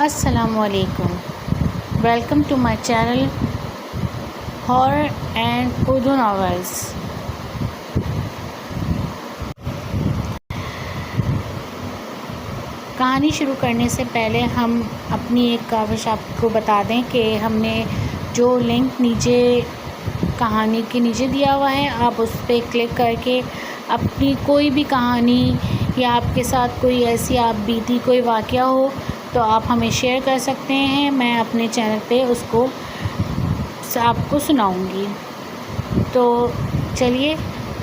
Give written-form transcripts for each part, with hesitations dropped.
السلام علیکم. Welcome to my channel horror and Urdu novels. کہانی شروع کرنے سے پہلے ہم اپنی ایک کاوش آپ کو بتا دیں کہ ہم نے جو لنک نیچے کہانی کے نیچے دیا ہوا ہے، آپ اس پہ کلک کر کے اپنی کوئی بھی کہانی یا آپ کے ساتھ کوئی ایسی آپ بیتی کوئی واقعہ ہو تو آپ ہمیں شیئر کر سکتے ہیں. میں اپنے چینل پہ اس کو آپ کو سناؤں گی. تو چلیے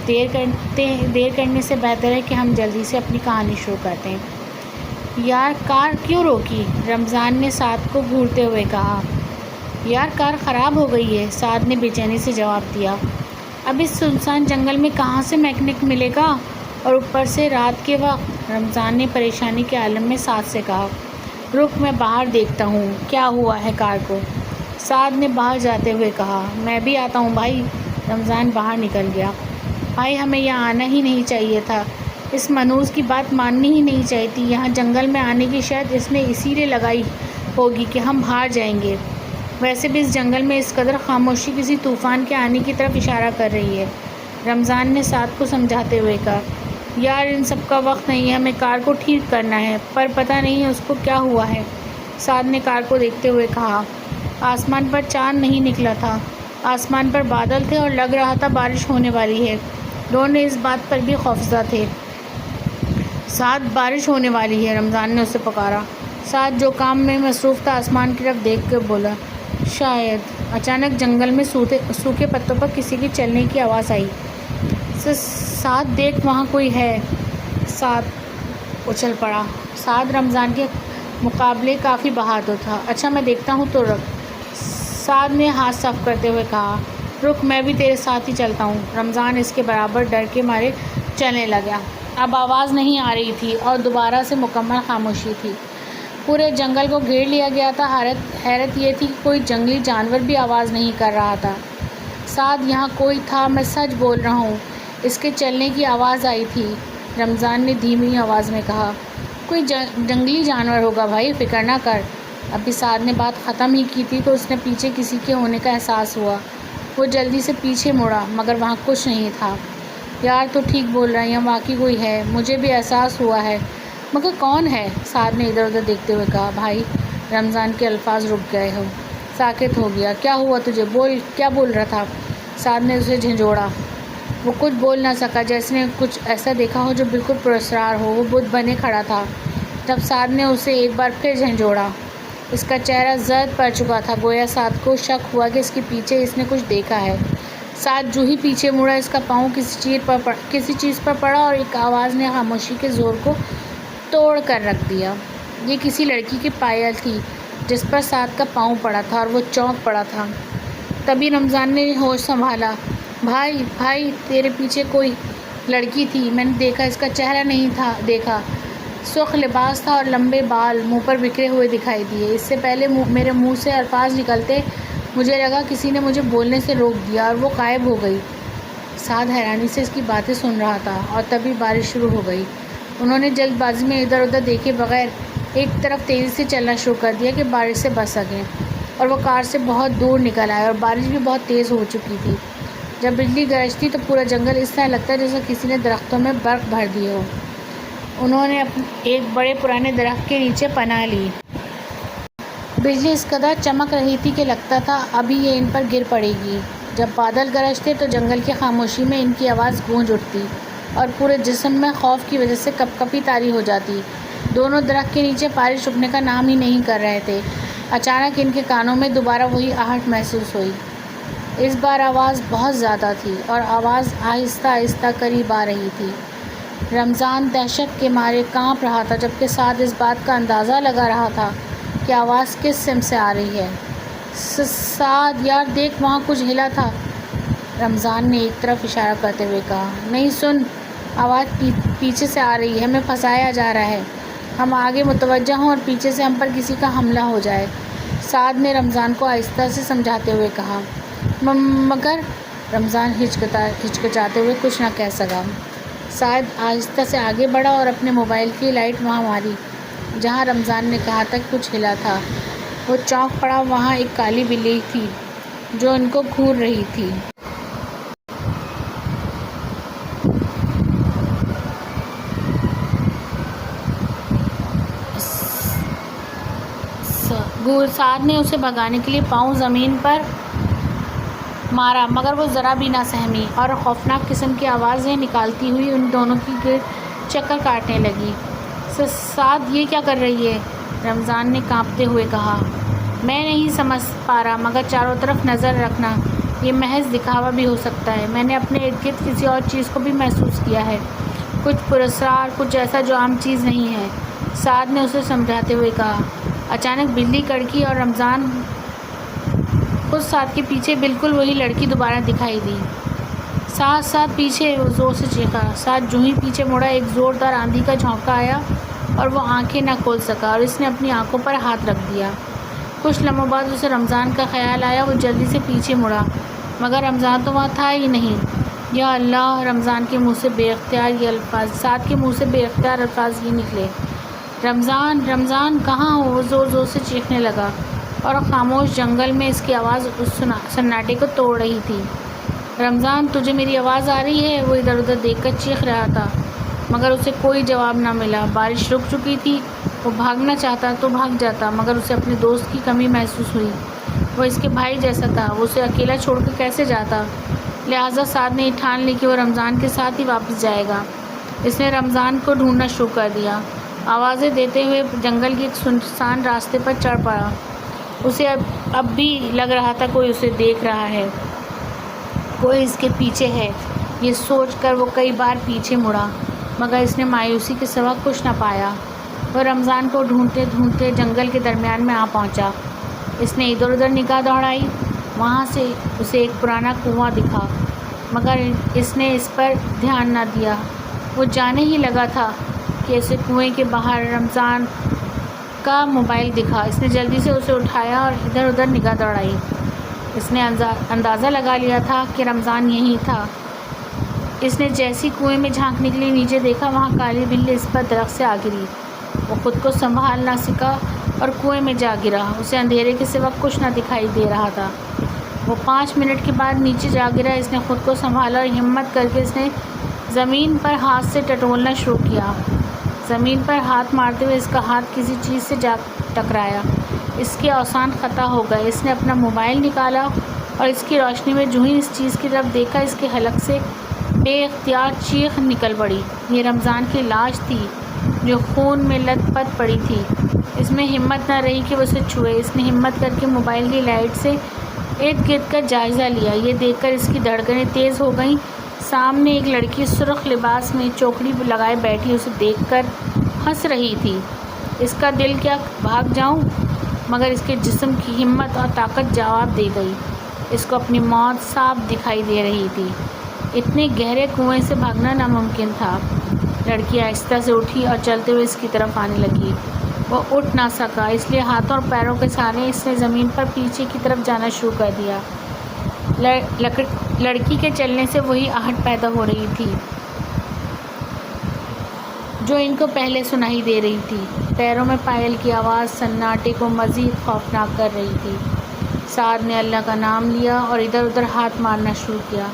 دیر کرنے سے بہتر ہے کہ ہم جلدی سے اپنی کہانی شروع کرتے ہیں. یار کار کیوں روکی؟ رمضان نے سعد کو گھورتے ہوئے کہا. یار کار خراب ہو گئی ہے، سعد نے بے چینی سے جواب دیا. اب اس سنسان جنگل میں کہاں سے میکینک ملے گا، اور اوپر سے رات کے وقت؟ رمضان نے پریشانی کے عالم میں سعد سے کہا. رک میں باہر دیکھتا ہوں کیا ہوا ہے کار کو، سعد نے باہر جاتے ہوئے کہا. میں بھی آتا ہوں بھائی. رمضان باہر نکل گیا. بھائی ہمیں یہاں آنا ہی نہیں چاہیے تھا، اس منوز کی بات ماننی ہی نہیں چاہیے تھی. یہاں جنگل میں آنے کی شرط اس نے اسی لیے لگائی ہوگی کہ ہم ہار جائیں گے. ویسے بھی اس جنگل میں اس قدر خاموشی کسی طوفان کے آنے کی طرف اشارہ کر رہی ہے. رمضان نے سعد کو سمجھاتے ہوئے کہا. یار ان سب کا وقت نہیں ہے، ہمیں کار کو ٹھیک کرنا ہے، پر پتہ نہیں اس کو کیا ہوا ہے. سعد نے کار کو دیکھتے ہوئے کہا. آسمان پر چاند نہیں نکلا تھا، آسمان پر بادل تھے اور لگ رہا تھا بارش ہونے والی ہے. دونوں اس بات پر بھی خوفزدہ تھے. سعد بارش ہونے والی ہے، رمضان نے اسے پکارا. سعد جو کام میں مصروف تھا آسمان کی طرف دیکھ کر بولا. شاید. اچانک جنگل میں سوکھے پتوں پر کسی کے چلنے کی آواز آئی. سعد دیکھ وہاں کوئی ہے. سعد اچھل پڑا. سعد رمضان کے مقابلے کافی بہادر تھا. اچھا میں دیکھتا ہوں تو رک، سعد نے ہاتھ صاف کرتے ہوئے کہا. رک میں بھی تیرے ساتھ ہی چلتا ہوں. رمضان اس کے برابر ڈر کے مارے چلنے لگا. اب آواز نہیں آ رہی تھی اور دوبارہ سے مکمل خاموشی تھی. پورے جنگل کو گھیر لیا گیا تھا. حیرت یہ تھی کہ کوئی جنگلی جانور بھی آواز نہیں کر رہا تھا. سعد یہاں کوئی تھا، میں سچ بول رہا ہوں، اس کے چلنے کی آواز آئی تھی. رمضان نے دھیمی آواز میں کہا. کوئی جنگلی جانور ہوگا بھائی، فکر نہ کر. ابھی سعد نے بات ختم ہی کی تھی تو اس نے پیچھے کسی کے ہونے کا احساس ہوا. وہ جلدی سے پیچھے مڑا مگر وہاں کچھ نہیں تھا. یار تو ٹھیک بول رہا ہے، یہاں واقعی کوئی ہے، مجھے بھی احساس ہوا ہے، مگر کون ہے؟ سعد نے ادھر ادھر دیکھتے ہوئے کہا. بھائی. رمضان کے الفاظ رک گئے. ساکت ہو گیا. کیا ہوا تجھے؟ بول، کیا بول رہا تھا؟ سعد نے اسے جھنجھوڑا. وہ کچھ بول نہ سکا، جیسے نے کچھ ایسا دیکھا ہو جو بالکل پراسرار ہو. وہ بت بنے کھڑا تھا. تب سعد نے اسے ایک بار پھر جھنجھوڑا. اس کا چہرہ زرد پڑ چکا تھا، گویا سعد کو شک ہوا کہ اس کے پیچھے اس نے کچھ دیکھا ہے. سعد جو ہی پیچھے مڑا اس کا پاؤں کسی چیز پر پڑا اور ایک آواز نے خاموشی کے زور کو توڑ کر رکھ دیا. یہ کسی لڑکی کی پائل تھی جس پر سعد کا پاؤں پڑا تھا اور وہ چونک پڑا تھا. تبھی رمضان نے ہوش سنبھالا. بھائی تیرے پیچھے کوئی لڑکی تھی، میں نے دیکھا، اس کا چہرہ نہیں تھا دیکھا. سرخ لباس تھا اور لمبے بال منہ پر بکھرے ہوئے دکھائی دیے. اس سے پہلے میرے منہ سے الفاظ نکلتے مجھے لگا کسی نے مجھے بولنے سے روک دیا اور وہ غائب ہو گئی. سعد حیرانی سے اس کی باتیں سن رہا تھا اور تبھی بارش شروع ہو گئی. انہوں نے جلد بازی میں ادھر ادھر دیکھے بغیر ایک طرف تیزی سے چلنا شروع کر دیا کہ بارش سے بچ سکیں، اور وہ کار سے بہت دور نکل آئے اور بارش بھی بہت تیز ہو چکی تھی. جب بجلی گرجتی تو پورا جنگل اس طرح لگتا ہے جیسے کسی نے درختوں میں برف بھر دی ہو. انہوں نے ایک بڑے پرانے درخت کے نیچے پناہ لی. بجلی اس قدر چمک رہی تھی کہ لگتا تھا ابھی یہ ان پر گر پڑے گی. جب بادل گرجتے تو جنگل کی خاموشی میں ان کی آواز گونج اٹھتی اور پورے جسم میں خوف کی وجہ سے کپ کپی طاری ہو جاتی. دونوں درخت کے نیچے بارش رکنے کا نام ہی نہیں کر رہے تھے. اچانک ان کے کانوں میں دوبارہ وہی آہٹ محسوس ہوئی. اس بار آواز بہت زیادہ تھی اور آواز آہستہ آہستہ قریب آ رہی تھی. رمضان دہشت کے مارے کانپ رہا تھا، جبکہ سعد اس بات کا اندازہ لگا رہا تھا کہ آواز کس سمت سے آ رہی ہے. سعد یار دیکھ وہاں کچھ ہلا تھا، رمضان نے ایک طرف اشارہ کرتے ہوئے کہا. نہیں سن، آواز پیچھے سے آ رہی ہے، ہمیں پھنسایا جا رہا ہے. ہم آگے متوجہ ہوں اور پیچھے سے ہم پر کسی کا حملہ ہو جائے، سعد نے رمضان کو آہستہ سے سمجھاتے ہوئے کہا. مگر رمضان ہچکچاتے ہوئے کچھ نہ کہہ سکا. سعد آہستہ سے آگے بڑھا اور اپنے موبائل کی لائٹ وہاں ماری. جہاں رمضان نے کہا تھا کہ کچھ ہلا تھا۔ وہ چونک پڑا، وہاں ایک کالی بلی تھی جو ان کو گھور رہی تھی۔ سعد نے اسے بھگانے کے لیے پاؤں زمین پر مارا، مگر وہ ذرا بھی نہ سہمی اور خوفناک قسم کی آوازیں نکالتی ہوئی ان دونوں کی گرد چکر کاٹنے لگی۔ سعد یہ کیا کر رہی ہے؟ رمضان نے کانپتے ہوئے کہا۔ میں نہیں سمجھ پا رہا، مگر چاروں طرف نظر رکھنا، یہ محض دکھاوا بھی ہو سکتا ہے۔ میں نے اپنے ارد گرد کسی اور چیز کو بھی محسوس کیا ہے، کچھ پراسرار، کچھ ایسا جو عام چیز نہیں ہے، سعد نے اسے سمجھاتے ہوئے کہا۔ اچانک بجلی کڑکی اور رمضان خود سعد کے پیچھے بالکل وہی لڑکی دوبارہ دکھائی دی۔ سعد پیچھے، وہ زور سے چیخا۔ سعد جو ہی پیچھے مڑا، ایک زوردار آندھی کا جھونکا آیا اور وہ آنکھیں نہ کھول سکا اور اس نے اپنی آنکھوں پر ہاتھ رکھ دیا۔ کچھ لمحوں بعد اسے رمضان کا خیال آیا، وہ جلدی سے پیچھے مڑا، مگر رمضان تو وہاں تھا ہی نہیں۔ یا اللہ! رمضان کے منہ سے بے اختیار یہ الفاظ، سعد کے منہ سے بے اختیار الفاظ یہ نکلے۔ رمضان، رمضان کہاں ہو؟ وہ زور زور سے چیخنے لگا اور خاموش جنگل میں اس کی آواز اس سناٹے کو توڑ رہی تھی۔ رمضان، تجھے میری آواز آ رہی ہے؟ وہ ادھر ادھر دیکھ کر چیخ رہا تھا، مگر اسے کوئی جواب نہ ملا۔ بارش رک چکی تھی، وہ بھاگنا چاہتا تو بھاگ جاتا، مگر اسے اپنے دوست کی کمی محسوس ہوئی۔ وہ اس کے بھائی جیسا تھا، وہ اسے اکیلا چھوڑ کر کیسے جاتا؟ لہٰذا سعد نے ٹھان لی کہ وہ رمضان کے ساتھ ہی واپس جائے گا۔ اس نے رمضان کو ڈھونڈنا شروع کر دیا، آوازیں دیتے ہوئے جنگل کے ایک سنسان راستے پر چڑھ پڑا۔ اسے اب بھی لگ رہا تھا کوئی اسے دیکھ رہا ہے، کوئی اس کے پیچھے ہے۔ یہ سوچ کر وہ کئی بار پیچھے مڑا، مگر اس نے مایوسی کے سوا کچھ نہ پایا۔ وہ رمضان کو ڈھونڈتے ڈھونڈتے جنگل کے درمیان میں آ پہنچا۔ اس نے ادھر ادھر نگاہ دوڑائی، وہاں سے اسے ایک پرانا کنواں دکھا، مگر اس نے اس پر دھیان نہ دیا۔ وہ جانے ہی لگا تھا کہ اسے کنویں کے باہر رمضان کا موبائل دکھا۔ اس نے جلدی سے اسے اٹھایا اور ادھر ادھر نگاہ دوڑائی۔ اس نے اندازہ لگا لیا تھا کہ رمضان یہیں تھا۔ اس نے جیسی کنویں میں جھانکنے کے لیے نیچے دیکھا، وہاں کالی بلی اس پر درخت سے آ گری۔ وہ خود کو سنبھال نہ سکا اور کنویں میں جا گرا۔ اسے اندھیرے کے سوا کچھ نہ دکھائی دے رہا تھا۔ وہ 5 منٹ کے بعد نیچے جا گرا۔ اس نے خود کو سنبھالا اور ہمت کر کے اس نے زمین پر ہاتھ سے ٹٹولنا شروع کیا۔ زمین پر ہاتھ مارتے ہوئے اس کا ہاتھ کسی چیز سے جا ٹکرایا، اس کے اوزان خطا ہو گئے۔ اس نے اپنا موبائل نکالا اور اس کی روشنی میں جو ہی اس چیز کی طرف دیکھا، اس کے حلق سے بے اختیار چیخ نکل پڑی۔ یہ رمضان کی لاش تھی جو خون میں لت پت پڑی تھی۔ اس میں ہمت نہ رہی کہ وہ اسے چھوئے۔ اس نے ہمت کر کے موبائل کی لائٹ سے ارد گرد کا جائزہ لیا۔ یہ دیکھ کر اس کی دھڑکنیں تیز ہو گئیں۔ سامنے ایک لڑکی سرخ لباس میں چوکڑی لگائے بیٹھی اسے دیکھ کر ہنس رہی تھی۔ اس کا دل کیا بھاگ جاؤں، مگر اس کے جسم کی ہمت اور طاقت جواب دے گئی۔ اس کو اپنی موت صاف دکھائی دے رہی تھی۔ اتنے گہرے کنویں سے بھاگنا ناممکن تھا۔ لڑکی آہستہ سے اٹھی اور چلتے ہوئے اس کی طرف آنے لگی۔ وہ اٹھ نہ سکا، اس لیے ہاتھوں اور پیروں کے سہارے اس نے زمین پر پیچھے کی طرف جانا شروع کر دیا۔ لڑکی کے چلنے سے وہی آہٹ پیدا ہو رہی تھی جو ان کو پہلے سنائی دے رہی تھی۔ پیروں میں پائل کی آواز سناٹے کو مزید خوفناک کر رہی تھی۔ سعد نے اللہ کا نام لیا اور ادھر ادھر ہاتھ مارنا شروع کیا۔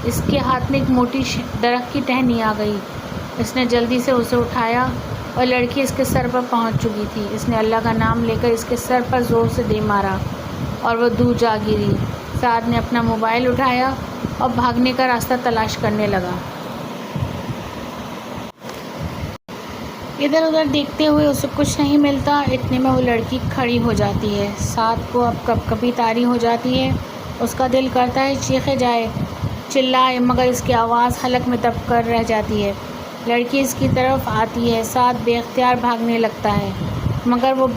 اس کے ہاتھ میں ایک موٹی درخت کی ٹہنی آ گئی۔ اس نے جلدی سے اسے اٹھایا اور لڑکی اس کے سر پر پہنچ چکی تھی۔ اس نے اللہ کا نام لے کر اس کے سر پر زور سے دے مارا اور وہ دور جا گری۔ سعد نے اپنا موبائل اٹھایا اور بھاگنے کا راستہ تلاش کرنے لگا۔ ادھر ادھر دیکھتے ہوئے اسے کچھ نہیں ملتا۔ اتنے میں وہ لڑکی کھڑی ہو جاتی ہے۔ سعد کو اب کب کبھی طاری ہو جاتی ہے۔ اس کا دل کرتا ہے چیخے جائے، چلائے، مگر اس کی آواز حلق میں دب کر رہ جاتی ہے۔ لڑکی اس کی طرف آتی ہے۔ سعد بے اختیار بھاگنے لگتا ہے، مگر وہ بے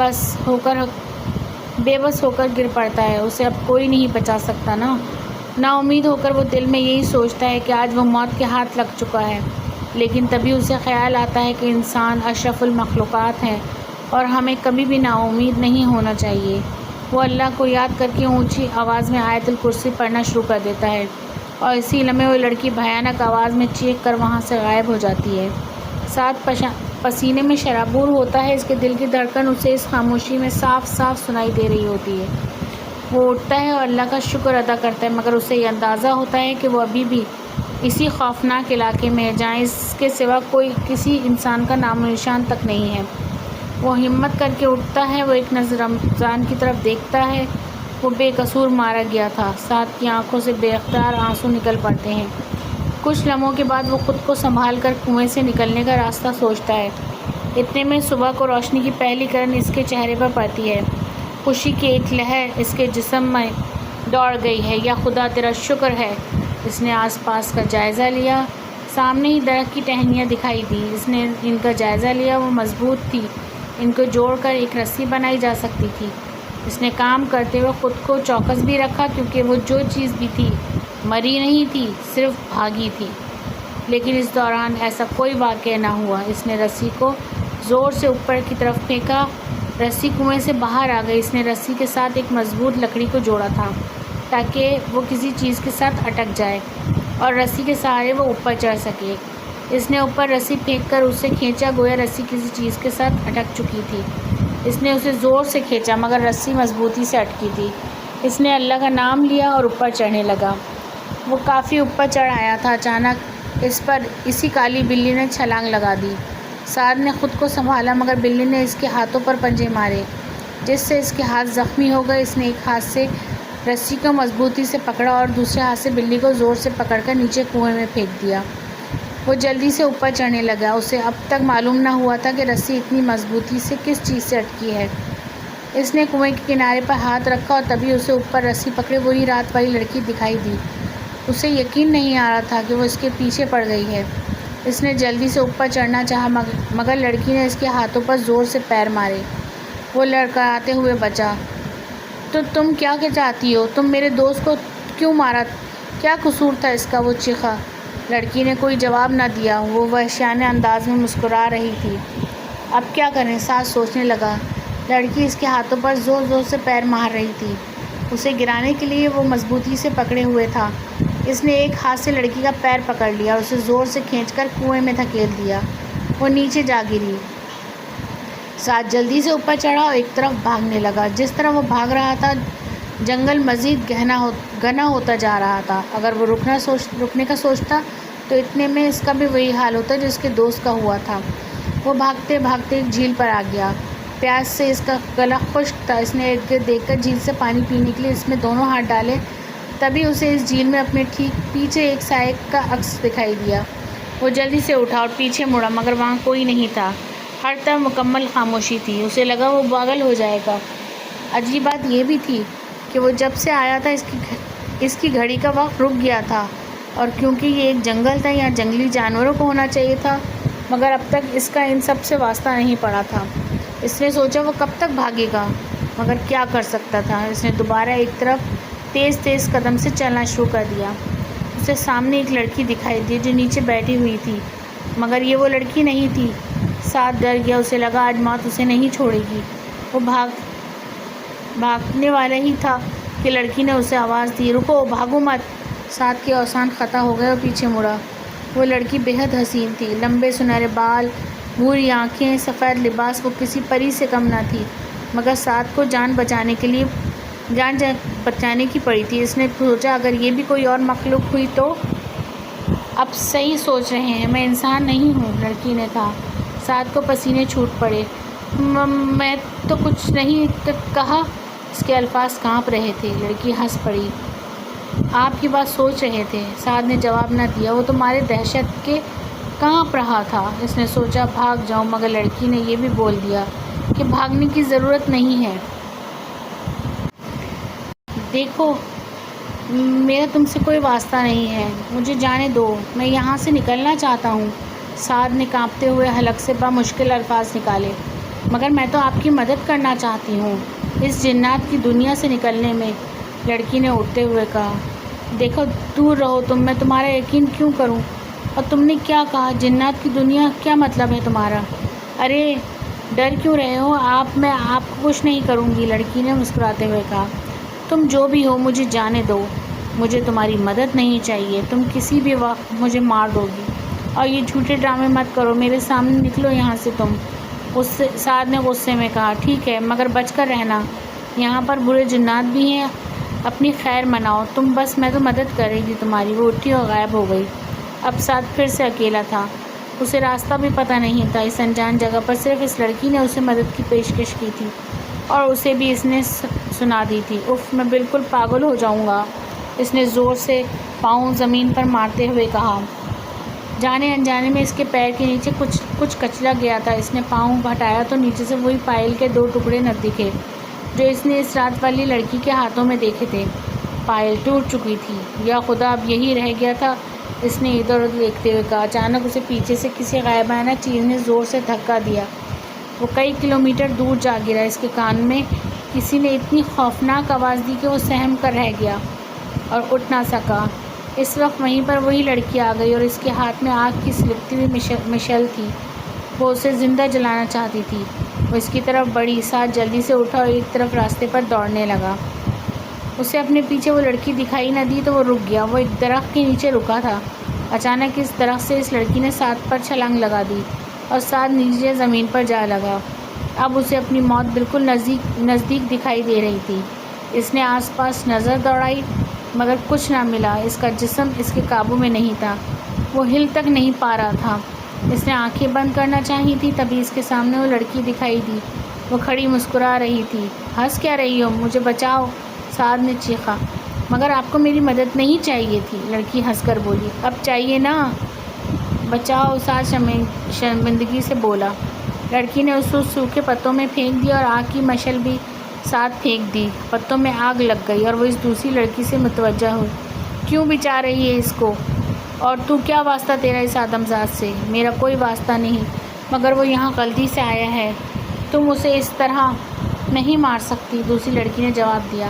بس ہو کر گر پڑتا ہے۔ اسے اب کوئی نہیں بچا سکتا نا امید ہو کر وہ دل میں یہی سوچتا ہے کہ آج وہ موت کے ہاتھ لگ چکا ہے۔ لیکن تبھی اسے خیال آتا ہے کہ انسان اشرف المخلوقات ہیں اور ہمیں کبھی بھی نا امید نہیں ہونا چاہیے۔ وہ اللہ کو یاد کر کے اونچی آواز میں آیت الکرسی پڑھنا شروع کر دیتا ہے اور اسی لمحے وہ لڑکی بھیانک آواز میں چیخ کر وہاں سے غائب ہو جاتی ہے۔ سعد پسینے میں شرابور ہوتا ہے، اس کے دل کی دھڑکن اسے اس خاموشی میں صاف صاف سنائی دے رہی ہوتی ہے۔ وہ اٹھتا ہے اور اللہ کا شکر ادا کرتا ہے، مگر اسے یہ اندازہ ہوتا ہے کہ وہ ابھی بھی اسی خوفناک علاقے میں ہے جہاں اس کے سوا کسی انسان کا نام و نشان تک نہیں ہے۔ وہ ہمت کر کے اٹھتا ہے، وہ ایک نظر رمضان کی طرف دیکھتا ہے۔ وہ بے قصور مارا گیا تھا۔ سعد کی آنکھوں سے بے اختیار آنسو نکل پڑتے ہیں۔ کچھ لمحوں کے بعد وہ خود کو سنبھال کر کنویں سے نکلنے کا راستہ سوچتا ہے۔ اتنے میں صبح کو روشنی کی پہلی کرن اس کے چہرے پر پڑتی ہے۔ خوشی کی ایک لہر اس کے جسم میں دوڑ گئی ہے۔ یا خدا تیرا شکر ہے۔ اس نے آس پاس کا جائزہ لیا۔ سامنے ہی درخت کی ٹہنیاں دکھائی دیں۔ اس نے ان کا جائزہ لیا، وہ مضبوط تھی، ان کو جوڑ کر ایک رسی بنائی جا سکتی تھی۔ اس نے کام کرتے ہوئے خود کو چوکس بھی رکھا، کیونکہ وہ جو چیز بھی تھی مری نہیں تھی، صرف بھاگی تھی۔ لیکن اس دوران ایسا کوئی واقعہ نہ ہوا۔ اس نے رسی کو زور سے اوپر کی طرف پھینکا، رسی کنویں سے باہر آ گئی۔ اس نے رسی کے ساتھ ایک مضبوط لکڑی کو جوڑا تھا تاکہ وہ کسی چیز کے ساتھ اٹک جائے اور رسی کے سہارے وہ اوپر چڑھ سکے۔ اس نے اوپر رسی پھینک کر اسے کھینچا، گویا رسی کسی چیز کے ساتھ اٹک چکی تھی۔ اس نے اسے زور سے کھینچا، مگر رسی مضبوطی سے اٹکی تھی۔ اس نے اللہ کا نام لیا اور اوپر چڑھنے لگا۔ وہ کافی اوپر چڑھ آیا تھا۔ اچانک اس پر اسی کالی بلی نے چھلانگ لگا دی۔ سعد نے خود کو سنبھالا، مگر بلی نے اس کے ہاتھوں پر پنجے مارے، جس سے اس کے ہاتھ زخمی ہو گئے۔ اس نے ایک ہاتھ سے رسی کو مضبوطی سے پکڑا اور دوسرے ہاتھ سے بلی کو زور سے پکڑ کر نیچے کنویں میں پھینک دیا۔ وہ جلدی سے اوپر چڑھنے لگا۔ اسے اب تک معلوم نہ ہوا تھا کہ رسی اتنی مضبوطی سے کس چیز سے اٹکی ہے۔ اس نے کنویں کے کنارے پر ہاتھ رکھا اور تبھی اسے اوپر رسی پکڑے وہی رات والی لڑکی دکھائی دی۔ اسے یقین نہیں آ رہا تھا کہ وہ اس کے پیچھے پڑ گئی ہے۔ اس نے جلدی سے اوپر چڑھنا چاہا، مگر لڑکی نے اس کے ہاتھوں پر زور سے پیر مارے۔ وہ لڑکھڑاتے ہوئے بچا۔ تو تم کیا چاہتی ہو؟ تم میرے دوست کو کیوں مارا؟ کیا قصور تھا اس کا؟ وہ چیخا۔ لڑکی نے کوئی جواب نہ دیا۔ وہ وحشیانہ انداز میں مسکرا رہی تھی۔ اب کیا کریں؟ سعد سوچنے لگا۔ لڑکی اس کے ہاتھوں پر زور زور سے پیر مار رہی تھی۔ اسے گرانے کے لیے وہ مضبوطی سے پکڑے ہوئے تھا۔ اس نے ایک ہاتھ سے لڑکی کا پیر پکڑ لیا اور اسے زور سے کھینچ کر کنویں میں دھکیل دیا۔ وہ نیچے جا گری۔ سعد جلدی سے اوپر چڑھا اور ایک طرف بھاگنے لگا۔ جس طرح وہ بھاگ رہا تھا، جنگل مزید گھنا ہوتا جا رہا تھا۔ اگر وہ رکنے کا سوچتا تو اتنے میں اس کا بھی وہی حال ہوتا جو اس کے دوست کا ہوا تھا۔ وہ بھاگتے بھاگتے ایک جھیل پر آ گیا۔ پیاس سے اس کا گلا خشک تھا۔ اس نے ارد گرد دیکھ کر جھیل سے پانی پینے کے لیے اس میں دونوں ہاتھ ڈالے، تبھی اسے اس جھیل میں اپنے ٹھیک پیچھے ایک سائے کا عکس دکھائی دیا۔ وہ جلدی سے اٹھا اور پیچھے مڑا، مگر وہاں کوئی نہیں تھا۔ ہر طرف مکمل خاموشی تھی۔ اسے لگا وہ پاگل ہو جائے گا۔ عجیب بات یہ بھی تھی کہ وہ جب سے آیا تھا اس کی گھڑی کا وقت رک گیا تھا، اور کیونکہ یہ ایک جنگل تھا، یہاں جنگلی جانوروں کو ہونا چاہیے تھا، مگر اب تک اس کا ان سب سے واسطہ نہیں پڑا تھا۔ اس نے سوچا وہ کب تک بھاگے گا، مگر کیا کر سکتا تھا۔ اس نے دوبارہ ایک طرف تیز تیز قدم سے چلنا شروع کر دیا۔ اسے سامنے ایک لڑکی دکھائی دی جو نیچے بیٹھی ہوئی تھی، مگر یہ وہ لڑکی نہیں تھی۔ سعد ڈر گیا۔ اسے لگا آج موت اسے نہیں چھوڑے گی۔ وہ بھاگنے والا ہی تھا کہ لڑکی نے اسے آواز دی، رکو، بھاگو مت۔ سعد کے اوزان خطا ہو گئے اور پیچھے مڑا۔ وہ لڑکی بے حد حسین تھی۔ لمبے سنہرے بال، بھوری آنکھیں، سفید لباس، وہ کسی پری سے کم نہ تھی، مگر سعد کو جان بچانے کی پڑی تھی۔ اس نے سوچا اگر یہ بھی کوئی اور مخلوق ہوئی تو؟ اب صحیح سوچ رہے ہیں، میں انسان نہیں ہوں، لڑکی نے کہا۔ سعد کو پسینے چھوٹ پڑے۔ میں تو کچھ نہیں کہا۔ اس کے الفاظ کانپ رہے تھے۔ لڑکی ہنس پڑی۔ آپ کی بات سوچ رہے تھے۔ سعد نے جواب نہ دیا۔ وہ تو مارے دہشت کے کانپ رہا تھا۔ اس نے سوچا بھاگ جاؤں، مگر لڑکی نے یہ بھی بول دیا کہ بھاگنے کی ضرورت نہیں ہے۔ دیکھو، میرا تم سے کوئی واسطہ نہیں ہے، مجھے جانے دو، میں یہاں سے نکلنا چاہتا ہوں۔ سعد نے کانپتے ہوئے حلق سے بمشکل الفاظ نکالے، مگر میں تو آپ کی مدد کرنا چاہتی ہوں اس جنات کی دنیا سے نکلنے میں، لڑکی نے اٹھتے ہوئے کہا۔ دیکھو، دور رہو تم، میں تمہارا یقین کیوں کروں؟ اور تم نے کیا کہا؟ جنات کی دنیا؟ کیا مطلب ہے تمہارا؟ ارے ڈر کیوں رہے ہو آپ؟ میں آپ کو کچھ نہیں کروں گی، لڑکی نے مسکراتے ہوئے کہا۔ تم جو بھی ہو مجھے جانے دو، مجھے تمہاری مدد نہیں چاہیے، تم کسی بھی وقت مجھے مار دو گی۔ اور یہ جھوٹے ڈرامے مت کرو، میرے سامنے نکلو یہاں سے تم۔ سعد نے غصے میں کہا، ٹھیک ہے مگر بچ کر رہنا، یہاں پر برے جنات بھی ہیں، اپنی خیر مناؤ تم بس، میں تو مدد کر رہی تھی تمہاری۔ وہ اٹھی اور غائب ہو گئی۔ اب سعد پھر سے اکیلا تھا، اسے راستہ بھی پتہ نہیں تھا۔ اس انجان جگہ پر صرف اس لڑکی نے اسے مدد کی پیشکش کی تھی اور اسے بھی اس نے سنا دی تھی۔ اف، میں بالکل پاگل ہو جاؤں گا، اس نے زور سے پاؤں زمین پر مارتے ہوئے کہا۔ جانے انجانے میں اس کے پیر کے نیچے کچھ کچلا گیا تھا۔ اس نے پاؤں ہٹایا تو نیچے سے وہی پائل کے 2 ٹکڑے نہ دکھے جو اس نے اس رات والی لڑکی کے ہاتھوں میں دیکھے تھے۔ پائل ٹوٹ چکی تھی۔ یا خدا، اب یہی رہ گیا تھا، اس نے ادھر ادھر دیکھتے ہوئے کہا۔ اچانک اسے پیچھے سے کسی غائبانہ چیز نے زور سے دھکا دیا۔ وہ کئی کلومیٹر دور جا گرا۔ اس کے کان میں کسی نے اتنی خوفناک آواز دی کہ وہ سہم کر رہ گیا اور اٹھ نہ سکا۔ اس وقت وہیں پر وہی لڑکی آ گئی اور اس کے ہاتھ میں آگ کی سلگتی ہوئی مشعل تھی۔ وہ اسے زندہ جلانا چاہتی تھی۔ وہ اس کی طرف بڑھی۔ سعد جلدی سے اٹھا اور ایک طرف راستے پر دوڑنے لگا۔ اسے اپنے پیچھے وہ لڑکی دکھائی نہ دی تو وہ رک گیا۔ وہ ایک درخت کے نیچے رکا تھا۔ اچانک اس درخت سے اس لڑکی نے سعد پر چھلانگ لگا دی اور سعد نیچے زمین پر جا لگا۔ اب اسے اپنی موت بالکل نزدیک دکھائی دے رہی تھی۔ اس نے آس پاس نظر دوڑائی مگر کچھ نہ ملا۔ اس کا جسم اس کے قابو میں نہیں تھا، وہ ہل تک نہیں پا رہا تھا۔ اس نے آنکھیں بند کرنا چاہی تھی، تبھی اس کے سامنے وہ لڑکی دکھائی دی۔ وہ کھڑی مسکرا رہی تھی۔ ہنس کیا رہی ہو؟ مجھے بچاؤ، سعد نے چیخا۔ مگر آپ کو میری مدد نہیں چاہیے تھی، لڑکی ہنس کر بولی۔ اب چاہیے نا؟ بچاؤ، سعد شرمندگی سے بولا۔ لڑکی نے اس سوکھے پتوں میں پھینک دیا اور آگ کی مشعل بھی ساتھ پھینک دی۔ پتوں میں آگ لگ گئی اور وہ اس دوسری لڑکی سے متوجہ ہوئی۔ کیوں بچا رہی ہے اس کو؟ اور تو کیا واسطہ تیرا اس آدمزاد سے؟ میرا کوئی واسطہ نہیں، مگر وہ یہاں غلطی سے آیا ہے، تم اسے اس طرح نہیں مار سکتی، دوسری لڑکی نے جواب دیا۔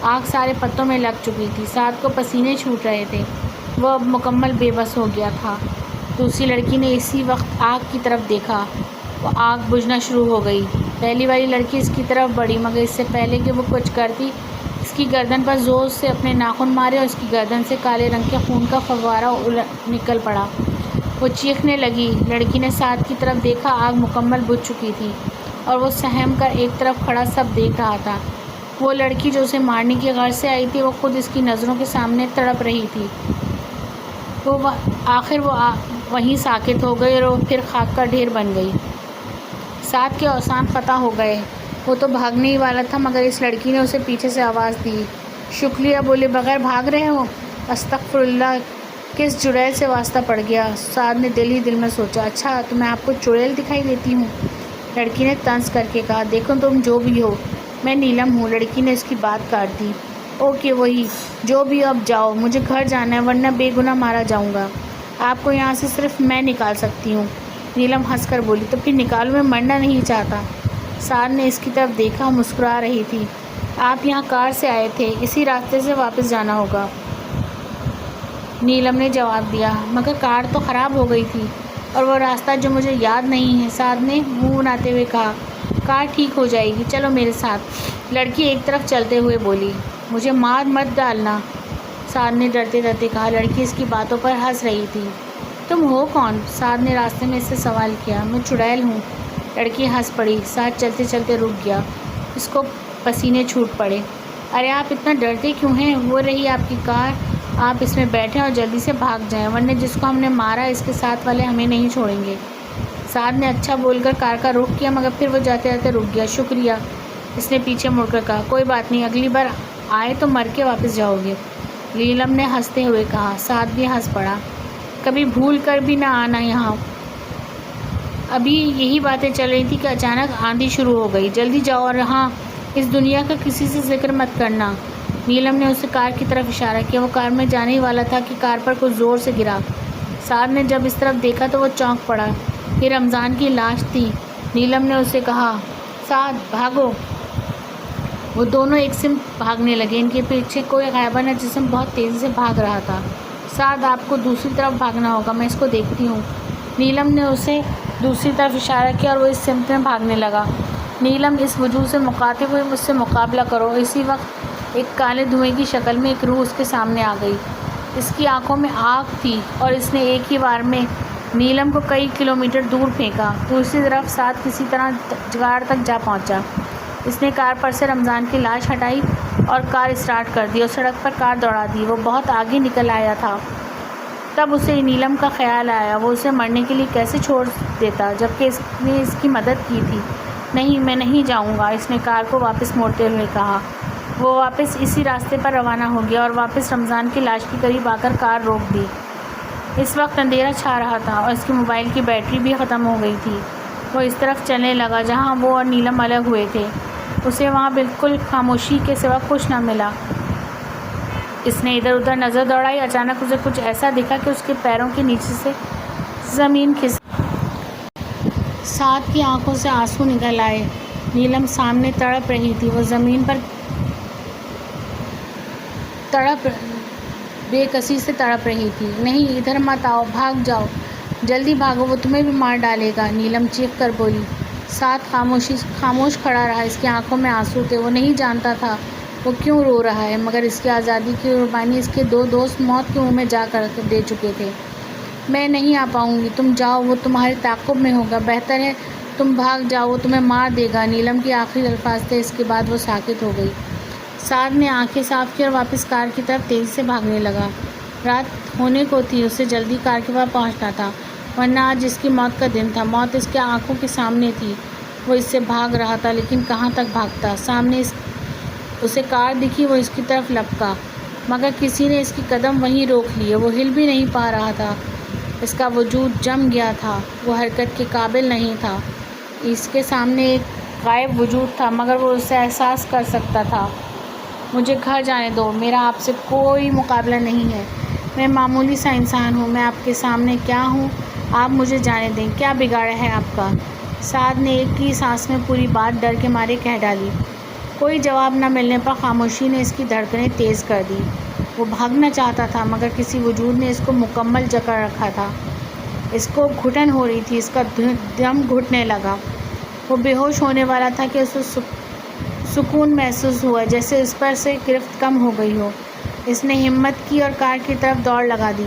آگ سارے پتوں میں لگ چکی تھی۔ سعد کو پسینے چھوٹ رہے تھے، وہ اب مکمل بے بس ہو گیا تھا۔ دوسری لڑکی نے اسی وقت آگ کی طرف دیکھا، وہ آگ بجھنا شروع ہو گئی۔ پہلی والی لڑکی اس کی طرف بڑھی مگر اس سے پہلے کہ وہ کچھ کرتی، اس کی گردن پر زور سے اپنے ناخن مارے اور اس کی گردن سے کالے رنگ کے خون کا فوارہ نکل پڑا۔ وہ چیخنے لگی۔ لڑکی نے سعد کی طرف دیکھا، آگ مکمل بجھ چکی تھی اور وہ سہم کر ایک طرف کھڑا سب دیکھ رہا تھا۔ وہ لڑکی جو اسے مارنے کی غرض سے آئی تھی، وہ خود اس کی نظروں کے سامنے تڑپ رہی تھی۔ آخر وہ وہیں ساکت ہو گئی اور وہ پھر خاک کا ڈھیر بن گئی۔ سعد کے اوسان فتح ہو گئے۔ وہ تو بھاگنے ہی والا تھا مگر اس لڑکی نے اسے پیچھے سے آواز دی۔ شکریہ بولے بغیر بھاگ رہے ہو؟ استغفر اللہ، کس چڑیل سے واسطہ پڑ گیا، سعد نے دل ہی دل میں سوچا۔ اچھا تو میں آپ کو چڑیل دکھائی دیتی ہوں، لڑکی نے طنز کر کے کہا۔ دیکھو تم جو بھی ہو، میں نیلم ہوں، لڑکی نے اس کی بات کاٹ دی۔ اوکے وہی جو بھی ہو، اب جاؤ، مجھے گھر جانا ہے ورنہ بے گناہ مارا جاؤں گا۔ آپ کو یہاں سے صرف میں نکال سکتی ہوں، نیلم ہنس کر بولی۔ تو پھر نکالو، میں مرنا نہیں چاہتا۔ سعد نے اس کی طرف دیکھا، مسکرا رہی تھی۔ آپ یہاں کار سے آئے تھے، اسی راستے سے واپس جانا ہوگا، نیلم نے جواب دیا۔ مگر کار تو خراب ہو گئی تھی اور وہ راستہ جو مجھے یاد نہیں ہے، سعد نے منہ بناتے ہوئے کہا۔ کار ٹھیک ہو جائے گی، چلو میرے ساتھ، لڑکی ایک طرف چلتے ہوئے بولی۔ مجھے مار مت ڈالنا، سعد نے ڈرتے ڈرتے کہا۔ لڑکی اس کی باتوں پر ہنس رہی تھی۔ تم ہو کون؟ سعد نے راستے میں اس سے سوال کیا۔ میں چڑیل ہوں، لڑکی ہنس پڑی۔ سعد چلتے چلتے رک گیا، اس کو پسینے چھوٹ پڑے۔ ارے آپ اتنا ڈرتے کیوں ہیں؟ وہ رہی آپ کی کار، آپ اس میں بیٹھیں اور جلدی سے بھاگ جائیں ورنہ جس کو ہم نے مارا اس کے ساتھ والے ہمیں نہیں چھوڑیں گے۔ سعد نے اچھا بول کر کار کا رخ کیا مگر پھر وہ جاتے جاتے رک گیا۔ شکریہ، اس نے پیچھے مڑ کر کہا۔ کوئی بات نہیں، اگلی بار آئے تو مر کے واپس جاؤ گے، نیلم نے ہنستے ہوئے کہا۔ سعد بھی ہنس پڑا۔ کبھی بھول کر بھی نہ آنا یہاں۔ ابھی یہی باتیں چل رہی تھی کہ اچانک آندھی شروع ہو گئی۔ جلدی جاؤ اور ہاں، اس دنیا کا کسی سے ذکر مت کرنا، نیلم نے اسے کار کی طرف اشارہ کیا۔ وہ کار میں جانے ہی والا تھا کہ کار پر کچھ زور سے گرا۔ سعد نے جب اس طرف دیکھا تو وہ چونک پڑا، یہ رمضان کی لاش تھی۔ نیلم نے اسے کہا، سعد بھاگو۔ وہ دونوں ایک سمت بھاگنے لگے، ان کے پیچھے کوئی غائبانہ جسم بہت تیزی سے بھاگ رہا تھا۔ سعد آپ کو دوسری طرف بھاگنا ہوگا، میں اس کو دیکھتی ہوں، نیلم نے اسے دوسری طرف اشارہ کیا اور وہ اس سمت میں بھاگنے لگا۔ نیلم اس وجوہ سے مخاطب ہوئی، مجھ سے مقابلہ کرو۔ اسی وقت ایک کالے دھوئیں کی شکل میں ایک روح اس کے سامنے آ گئی۔ اس کی آنکھوں میں آگ تھی اور اس نے ایک ہی وار میں نیلم کو کئی کلومیٹر دور پھینکا۔ دوسری طرف سعد کسی طرح جگاڑ تک جا پہنچا۔ اس نے کار پر سے رمضان کی لاش ہٹائی اور کار اسٹارٹ کر دی اور سڑک پر کار دوڑا دی۔ وہ بہت آگے نکل آیا تھا۔ تب اسے نیلم کا خیال آیا، وہ اسے مرنے کے لیے کیسے چھوڑ دیتا جبکہ اس نے اس کی مدد کی تھی۔ نہیں، میں نہیں جاؤں گا، اس نے کار کو واپس موڑتے ہوئے کہا۔ وہ واپس اسی راستے پر روانہ ہو گیا اور واپس رمضان کی لاش کے قریب آ کر کار روک دی۔ اس وقت اندھیرا چھا رہا تھا اور اس کے موبائل کی بیٹری بھی ختم ہو گئی تھی۔ وہ اس طرف چلنے لگا جہاں وہ اور نیلم الگ ہوئے تھے۔ اسے وہاں بالکل خاموشی کے سوا کچھ نہ ملا۔ اس نے ادھر ادھر نظر دوڑائی۔ اچانک اسے کچھ ایسا دکھا کہ اس کے پیروں کے نیچے سے زمین کھسک۔ سعد کی آنکھوں سے آنسو نکل آئے۔ نیلم سامنے تڑپ رہی تھی، وہ زمین پر بے کسی سے تڑپ رہی تھی۔ نہیں، ادھر مت آؤ، بھاگ جاؤ، جلدی بھاگو، وہ تمہیں بھی مار ڈالے گا، نیلم چیخ کر بولی۔ سعد خاموش کھڑا رہا، اس کی آنکھوں میں آنسو تھے۔ وہ نہیں جانتا تھا وہ کیوں رو رہا ہے، مگر اس کی آزادی کی قربانی اس کے دو دوست موت کے منہ میں جا کر دے چکے تھے۔ میں نہیں آ پاؤں گی، تم جاؤ، وہ تمہارے تعاقب میں ہوگا، بہتر ہے تم بھاگ جاؤ، وہ تمہیں مار دے گا، نیلم کے آخری الفاظ تھے۔ اس کے بعد وہ ساکت ہو گئی۔ سعد نے آنکھیں صاف کی اور واپس کار کی طرف تیزی سے بھاگنے لگا۔ رات ہونے کو تھی، اسے جلدی کار کے پاس پہنچنا تھا، ورنہ آج اس کی موت کا دن تھا۔ موت اس کے آنکھوں کے سامنے تھی، وہ اس سے بھاگ رہا تھا، لیکن کہاں تک بھاگتا؟ سامنے اسے کار دکھی، وہ اس کی طرف لپکا، مگر کسی نے اس کی قدم وہیں روک لیے۔ وہ ہل بھی نہیں پا رہا تھا، اس کا وجود جم گیا تھا، وہ حرکت کے قابل نہیں تھا۔ اس کے سامنے ایک غائب وجود تھا، مگر وہ اسے احساس کر سکتا تھا۔ مجھے گھر جانے دو، میرا آپ سے کوئی مقابلہ نہیں ہے، میں معمولی سا انسان ہوں، میں آپ کے سامنے کیا ہوں، آپ مجھے جانے دیں، کیا بگاڑا ہے آپ کا؟ سعد نے ایک ہی سانس میں پوری بات ڈر کے مارے کہہ ڈالی۔ کوئی جواب نہ ملنے پر خاموشی نے اس کی دھڑکنیں تیز کر دی۔ وہ بھاگنا چاہتا تھا، مگر کسی وجود نے اس کو مکمل جکڑ رکھا تھا۔ اس کو گھٹن ہو رہی تھی، اس کا دم گھٹنے لگا۔ وہ بے ہوش ہونے والا تھا کہ اسے سکون محسوس ہوا، جیسے اس پر سے گرفت کم ہو گئی ہو۔ اس نے ہمت کی اور کار کی طرف دوڑ لگا دی۔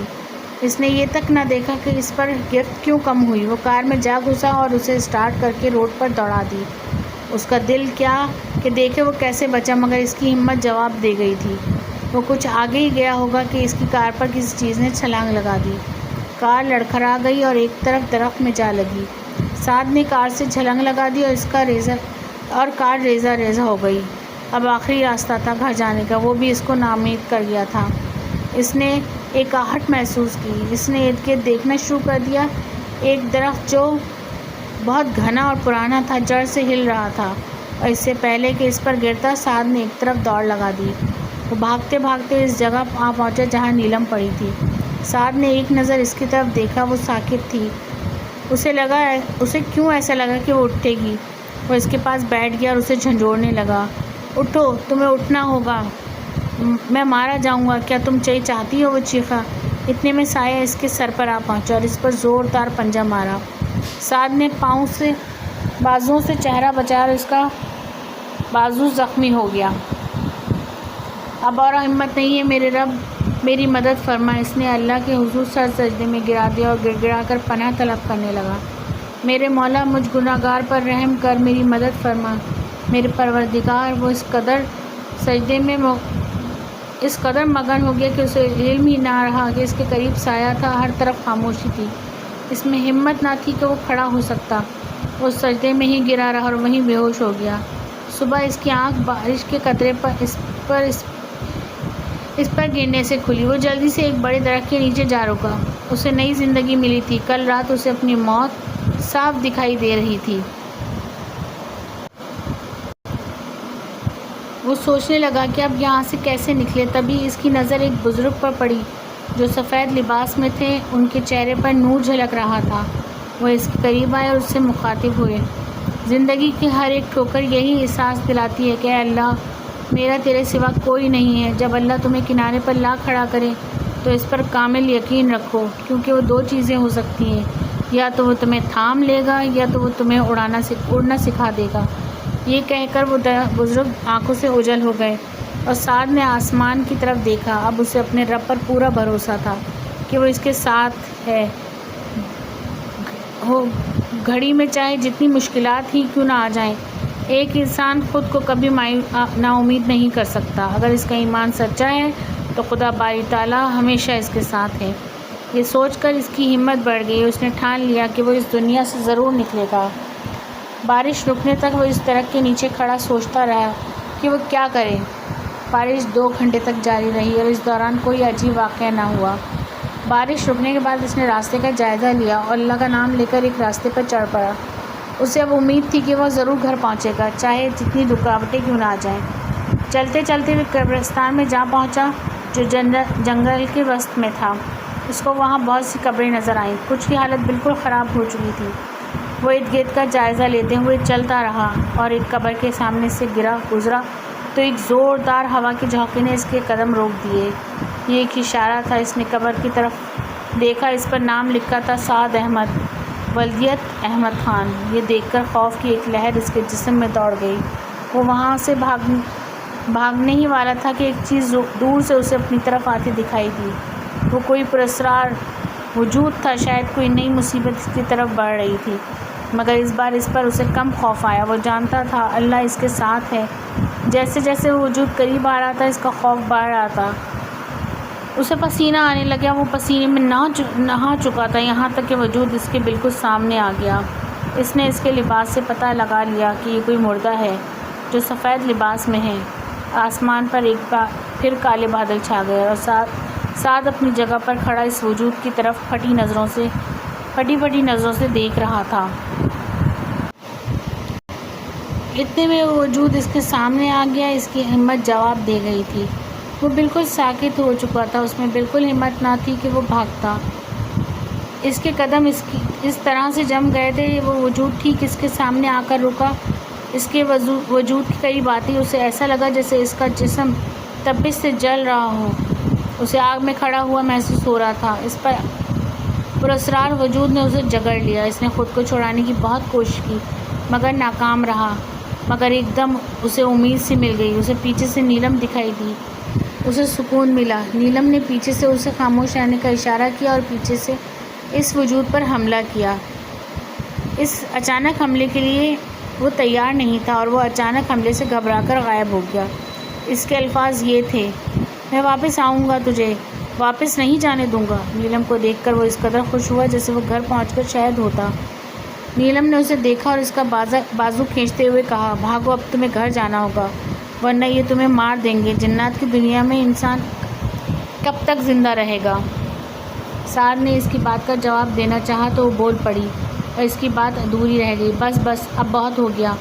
اس نے یہ تک نہ دیکھا کہ اس پر گرفت کیوں کم ہوئی۔ وہ کار میں جا گھسا اور اسے اسٹارٹ کر کے روڈ پر دوڑا دی۔ اس کا دل کیا کہ دیکھے وہ کیسے بچا، مگر اس کی ہمت جواب دے گئی تھی۔ وہ کچھ آگے ہی گیا ہوگا کہ اس کی کار پر کسی چیز نے چھلانگ لگا دی۔ کار لڑکھڑا گئی اور ایک طرف درخت میں جا لگی۔ سعد نے کار سے چھلانگ لگا دی اور کار ریزہ ریزہ ہو گئی۔ اب آخری راستہ تھا گھر جانے کا، وہ بھی اس کو ناامید کر گیا تھا۔ اس نے ایک آہٹ محسوس کی۔ اس نے ارد گرد دیکھنا شروع کر دیا۔ ایک درخت جو بہت گھنا اور پرانا تھا جڑ سے ہل رہا تھا، اور اس سے پہلے کہ اس پر گرتا سعد نے ایک طرف دوڑ لگا دی۔ وہ بھاگتے بھاگتے اس جگہ آ پہنچا جہاں نیلم پڑی تھی۔ سعد نے ایک نظر اس کی طرف دیکھا، وہ ساکت تھی۔ اسے کیوں ایسا لگا کہ وہ اٹھے گی۔ وہ اس کے پاس بیٹھ گیا اور اسے جھنجھوڑنے لگا۔ اٹھو، تمہیں اٹھنا ہوگا، میں مارا جاؤں گا، کیا تم چاہتی ہو؟ وہ چیخا۔ اتنے میں سایہ اس کے سر پر آ پہنچا اور اس پر زوردار پنجہ مارا۔ سعد نے بازوؤں سے چہرہ بچایا اور اس کا بازو زخمی ہو گیا۔ اب اور ہمت نہیں ہے، میرے رب میری مدد فرما۔ اس نے اللہ کے حضور سر سجدے میں گرا دیا اور گر گرا کر پناہ طلب کرنے لگا۔ میرے مولا، مجھ گناہگار پر رحم کر، میری مدد فرما، میرے پروردگار۔ وہ اس قدر سجدے میں اس قدر مگن ہو گیا کہ اسے علم ہی نہ رہا کہ اس کے قریب سایہ تھا، ہر طرف خاموشی تھی۔ اس میں ہمت نہ تھی کہ وہ کھڑا ہو سکتا۔ وہ سجدے میں ہی گرا رہا اور وہیں بے ہوش ہو گیا۔ صبح اس کی آنکھ بارش کے قطرے اس پر گرنے سے کھلی۔ وہ جلدی سے ایک بڑے درخت کے نیچے جا رکا۔ اسے نئی زندگی ملی تھی۔ کل رات اسے اپنی موت صاف دکھائی دے رہی تھی۔ وہ سوچنے لگا کہ اب یہاں سے کیسے نکلے۔ تبھی اس کی نظر ایک بزرگ پر پڑی جو سفید لباس میں تھے، ان کے چہرے پر نور جھلک رہا تھا۔ وہ اس کے قریب آئے اور اس سے مخاطب ہوئے۔ زندگی کی ہر ایک ٹھوکر یہی احساس دلاتی ہے کہ اے اللہ، میرا تیرے سوا کوئی نہیں ہے۔ جب اللہ تمہیں کنارے پر لا کھڑا کرے تو اس پر کامل یقین رکھو، کیونکہ وہ دو چیزیں ہو سکتی ہیں، یا تو وہ تمہیں تھام لے گا یا تو وہ تمہیں اڑنا سکھا دے گا۔ یہ کہہ کر وہ بزرگ آنکھوں سے اوجھل ہو گئے اور سعد نے آسمان کی طرف دیکھا۔ اب اسے اپنے رب پر پورا بھروسہ تھا کہ وہ اس کے ساتھ ہے، ہو گھڑی میں چاہے جتنی مشکلات ہی کیوں نہ آ جائیں، ایک انسان خود کو کبھی نا امید نہیں کر سکتا۔ اگر اس کا ایمان سچا ہے تو خدا باری تعالیٰ ہمیشہ اس کے ساتھ ہے۔ یہ سوچ کر اس کی ہمت بڑھ گئی، اس نے ٹھان لیا کہ وہ اس دنیا سے ضرور نکلے گا۔ بارش رکنے تک وہ اس درخت کے نیچے کھڑا سوچتا رہا کہ وہ کیا کرے۔ بارش 2 گھنٹے تک جاری رہی اور اس دوران کوئی عجیب واقعہ نہ ہوا۔ بارش رکنے کے بعد اس نے راستے کا جائزہ لیا اور اللہ کا نام لے کر ایک راستے پر چڑھ پڑا۔ اسے اب امید تھی کہ وہ ضرور گھر پہنچے گا، چاہے جتنی رکاوٹیں کیوں نہ آ جائیں۔ چلتے چلتے وہ قبرستان میں جا پہنچا جو جنگل کے وسط میں تھا۔ اس کو وہاں بہت سی قبریں نظر آئیں، کچھ کی حالت بالکل خراب ہو چکی تھی۔ وہ ارد گرد کا جائزہ لیتے ہوئے چلتا رہا اور ایک قبر کے سامنے سے گزرا تو ایک زوردار ہوا کے جھونکے نے اس کے قدم روک دیے۔ یہ ایک اشارہ تھا۔ اس نے قبر کی طرف دیکھا، اس پر نام لکھا تھا سعد احمد، ولدیت احمد خان۔ یہ دیکھ کر خوف کی ایک لہر اس کے جسم میں دوڑ گئی۔ وہ وہاں سے بھاگنے ہی والا تھا کہ ایک چیز دور سے اسے اپنی طرف آتی دکھائی دی۔ وہ کوئی پراسرار وجود تھا، شاید کوئی نئی مصیبت اس کی طرف بڑھ رہی تھی، مگر اس بار اس پر اسے کم خوف آیا۔ وہ جانتا تھا اللہ اس کے ساتھ ہے۔ جیسے جیسے وہ وجود قریب آ رہا تھا اس کا خوف بڑھ رہا تھا۔ اسے پسینہ آنے لگا، وہ پسینے میں نہا چکا تھا، یہاں تک کہ وجود اس کے بالکل سامنے آ گیا۔ اس نے اس کے لباس سے پتہ لگا لیا کہ یہ کوئی مردہ ہے جو سفید لباس میں ہے۔ آسمان پر ایک بار پھر کالے بادل چھا گئے اور سعد اپنی جگہ پر کھڑا اس وجود کی طرف پھٹی پھٹی نظروں سے دیکھ رہا تھا۔ اتنے میں وہ وجود اس کے سامنے آ گیا۔ اس کی ہمت جواب دے گئی تھی۔ وہ بالکل ساکت ہو چکا تھا، اس میں بالکل ہمت نہ تھی کہ وہ بھاگتا۔ اس کے قدم اس طرح سے جم گئے تھے۔ وہ وجود ٹھیک اس کے سامنے آ کر رکا۔ اس کے وجود کے قریب آتی اسے ایسا لگا جیسے اس کا جسم تپش سے جل رہا ہو۔ اسے آگ میں کھڑا ہوا محسوس ہو رہا تھا۔ اس پر پراسرار وجود نے اسے جکڑ لیا۔ اس نے خود کو چھڑانے کی بہت کوشش کی مگر ناکام رہا۔ مگر ایک دم اسے امید سی مل گئی۔ اسے پیچھے سے نیلم دکھائی دی۔ اسے سکون ملا۔ نیلم نے پیچھے سے اسے خاموش رہنے کا اشارہ کیا اور پیچھے سے اس وجود پر حملہ کیا۔ اس اچانک حملے کے لیے وہ تیار نہیں تھا اور وہ اچانک حملے سے گھبرا کر غائب ہو گیا۔ اس کے الفاظ یہ تھے، میں واپس آؤں گا، تجھے واپس نہیں جانے دوں گا۔ نیلم کو دیکھ کر وہ اس قدر خوش ہوا جیسے وہ گھر پہنچ کر شاید ہوتا۔ نیلم نے اسے دیکھا اور اس کا بازو کھینچتے ہوئے کہا، بھاگو، اب تمہیں گھر جانا ہوگا ورنہ یہ تمہیں مار دیں گے۔ جنات کی دنیا میں انسان کب تک زندہ رہے گا؟ سعد نے اس کی بات کا جواب دینا چاہا تو وہ بول پڑی اور اس کی بات ادھوری رہ گئی۔ بس اب بہت ہو گیا،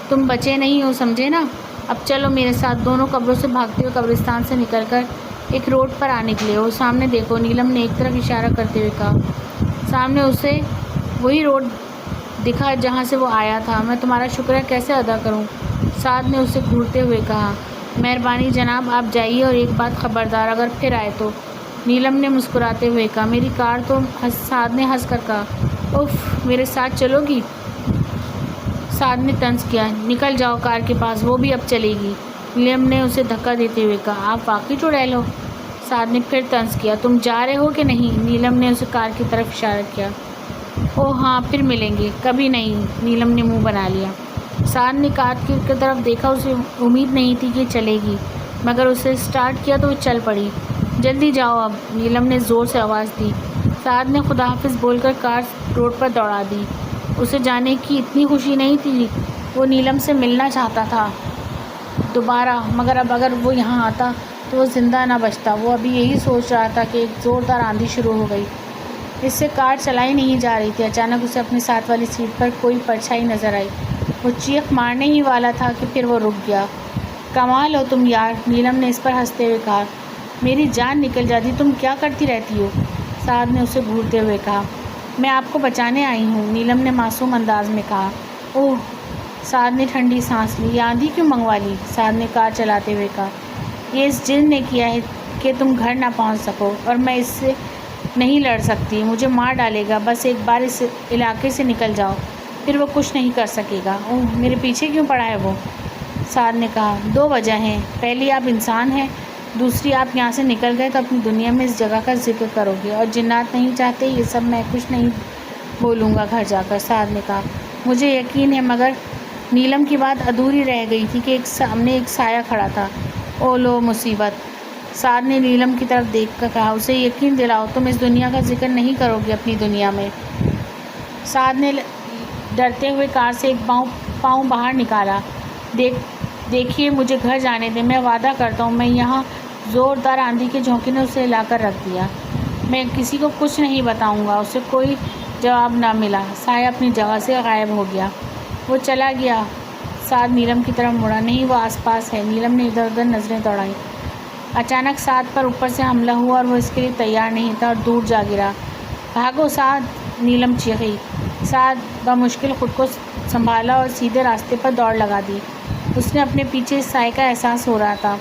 تم بچے نہیں ہو، سمجھے نا؟ اب چلو میرے ساتھ۔ دونوں قبروں سے بھاگتے ہوئے قبرستان سے نکل کر ایک روڈ پر آ نکلے۔ وہ سامنے دیکھو، نیلم نے ایک طرف اشارہ کرتے ہوئے کہا۔ سامنے اسے وہی روڈ دکھا جہاں سے وہ آیا تھا۔ میں تمہارا شکریہ کیسے ادا کروں؟ سعد نے اسے گھورتے ہوئے کہا۔ مہربانی جناب، آپ جائیے اور ایک بات خبردار، اگر پھر آئے تو۔ نیلم نے مسکراتے ہوئے کہا۔ میری کار تو؟ سعد نے ہنس کر کہا۔ اف، میرے ساتھ چلو گی؟ سعد نے طنز کیا۔ نکل جاؤ کار کے پاس، وہ بھی اب چلے گی۔ نیلم نے اسے دھکا دیتے ہوئے کہا۔ آپ واقعی چڑیل ہو؟ سعد نے پھر طنز کیا۔ تم جا رہے ہو کہ نہیں؟ نیلم نے اسے کار کی طرف اشارہ کیا۔ اوہ ہاں، پھر ملیں گے۔ کبھی نہیں، نیلم نے منہ بنا لیا۔ سعد نے کار کی طرف دیکھا۔ اسے امید نہیں تھی کہ چلے گی، مگر اسے اسٹارٹ کیا تو وہ چل پڑی۔ جلدی جاؤ اب، نیلم نے زور سے آواز دی۔ سعد نے خدا حافظ بول کر کار روڈ پر دوڑا دی۔ اسے جانے کی اتنی خوشی نہیں تھی، وہ نیلم سے ملنا چاہتا تھا دوبارہ، مگر اب اگر وہ یہاں آتا تو وہ زندہ نہ بچتا۔ وہ ابھی یہی سوچ رہا تھا کہ ایک زوردار آندھی شروع ہو گئی۔ اس سے کار چلائی نہیں جا رہی تھی۔ اچانک اسے اپنے ساتھ والی سیٹ پر کوئی پرچھائی نظر آئی۔ وہ چیخ مارنے ہی والا تھا کہ پھر وہ رک گیا۔ کمال ہو تم یار، نیلم نے اس پر ہنستے ہوئے کہا۔ میری جان نکل جاتی، تم کیا کرتی رہتی ہو؟ سعد نے اسے گھورتے ہوئے کہا۔ میں آپ کو بچانے آئی ہوں، نیلم نے معصوم انداز میں کہا۔ اوہ، سعد نے ٹھنڈی سانس لی۔ یہ آندھی کیوں منگوا لی؟ سعد نے کار چلاتے ہوئے کہا۔ یہ اس جن نے کیا ہے کہ تم گھر نہ پہنچ سکو، اور میں اس سے نہیں لڑ سکتی، مجھے مار ڈالے گا۔ بس ایک بار اس علاقے سے نکل جاؤ، پھر وہ کچھ نہیں کر سکے گا۔ اوہ، میرے پیچھے کیوں پڑا ہے وہ؟ سعد نے کہا۔ 2 وجہ ہیں، پہلی آپ انسان ہیں، دوسری آپ یہاں سے نکل گئے تو اپنی دنیا میں اس جگہ کا ذکر کرو گے، اور جنات نہیں چاہتے یہ سب، میں کچھ نہیں بولوں گا گھر جا کر، سعد نے کہا۔ مجھے یقین ہے، مگر نیلم کی بات ادھوری رہ گئی تھی کہ سامنے ایک سایہ کھڑا تھا۔ او لو مصیبت! سعد نے نیلم کی طرف دیکھ کر کہا، اسے یقین دلاؤ، تم اس دنیا کا ذکر نہیں کرو گے اپنی دنیا میں۔ سعد نے ڈرتے ہوئے کار سے ایک پاؤں باہر نکالا۔ دیکھیے، مجھے گھر جانے دیں، میں وعدہ کرتا ہوں۔ میں یہاں زوردار آندھی کے جھونکے نے اسے لا کر رکھ دیا۔ میں کسی کو کچھ نہیں بتاؤں گا۔ اسے کوئی جواب نہ ملا۔ سایہ اپنی جگہ سے غائب ہو گیا۔ وہ چلا گیا۔ سعد نیلم کی طرف مڑا۔ نہیں، وہ آس پاس ہے۔ نیلم نے ادھر ادھر نظریں دوڑائیں۔ اچانک سعد پر اوپر سے حملہ ہوا اور وہ اس کے لیے تیار نہیں تھا اور دور جا گرا۔ بھاگو سعد! نیلم چیخی۔ سعد بمشکل خود کو سنبھالا اور سیدھے راستے پر دوڑ لگا دی۔ اس نے اپنے پیچھے اس سائے کا احساس ہو رہا تھا۔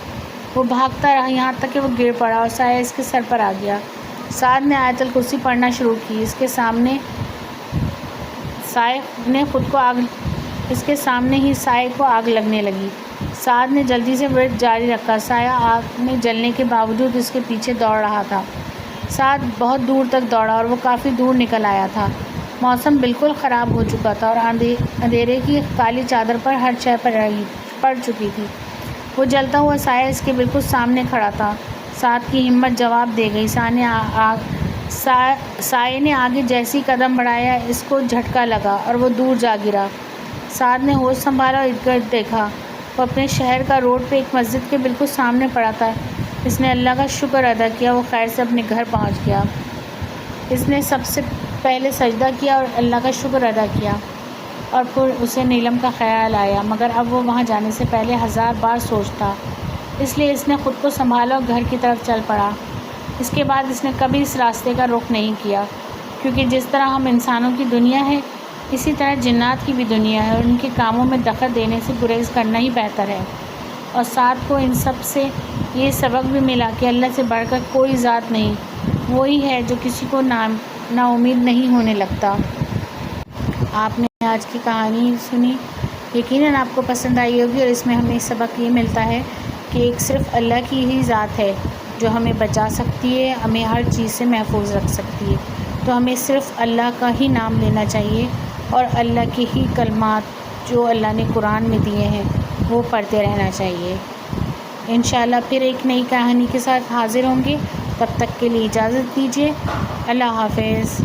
وہ بھاگتا رہا یہاں تک کہ وہ گر پڑا اور سایہ اس کے سر پر آ گیا۔ سعد نے آیت الکرسی پڑھنا شروع کی۔ اس کے سامنے ہی سائے کو آگ لگنے لگی۔ سعد نے جلدی سے ورد جاری رکھا۔ سایہ آگ میں جلنے کے باوجود اس کے پیچھے دوڑ رہا تھا۔ سعد بہت دور تک دوڑا اور وہ کافی دور نکل آیا تھا۔ موسم بالکل خراب ہو چکا تھا اور اندھیرے کی کالی چادر پر ہر شے پڑ چکی تھی۔ وہ جلتا ہوا سایہ اس کے بالکل سامنے کھڑا تھا۔ سعد کی ہمت جواب دے گئی۔ سائے نے آگے جیسی قدم بڑھایا، اس کو جھٹکا لگا اور وہ دور جا گرا۔ سعد نے ہوش سنبھالا اور ارد گرد دیکھا۔ وہ اپنے شہر کا روڈ پہ ایک مسجد کے بالکل سامنے پڑا تھا۔ اس نے اللہ کا شکر ادا کیا، وہ خیر سے اپنے گھر پہنچ گیا۔ اس نے سب سے پہلے سجدہ کیا اور اللہ کا شکر ادا کیا، اور پھر اسے نیلم کا خیال آیا، مگر اب وہ وہاں جانے سے پہلے 1000 بار سوچتا۔ اس لیے اس نے خود کو سنبھالا اور گھر کی طرف چل پڑا۔ اس کے بعد اس نے کبھی اس راستے کا رخ نہیں کیا، کیونکہ جس طرح ہم انسانوں کی دنیا ہے، اسی طرح جنات کی بھی دنیا ہے، اور ان کے کاموں میں دخل دینے سے گریز کرنا ہی بہتر ہے۔ اور سعد کو ان سب سے یہ سبق بھی ملا کہ اللہ سے بڑھ کر کوئی ذات نہیں، وہی ہے جو کسی کو نا امید نہیں ہونے لگتا۔ آپ نے آج کی کہانی سنی، یقیناً آپ کو پسند آئی ہوگی، اور اس میں ہمیں سبق یہ ملتا ہے کہ ایک صرف اللہ کی ہی ذات ہے جو ہمیں بچا سکتی ہے، ہمیں ہر چیز سے محفوظ رکھ سکتی ہے۔ تو ہمیں صرف اللہ کا ہی نام لینا چاہیے اور اللہ کے ہی کلمات جو اللہ نے قرآن میں دیے ہیں وہ پڑھتے رہنا چاہیے۔ انشاءاللہ پھر ایک نئی کہانی کے ساتھ حاضر ہوں گے، تب تک کے لیے اجازت دیجیے۔ اللہ حافظ۔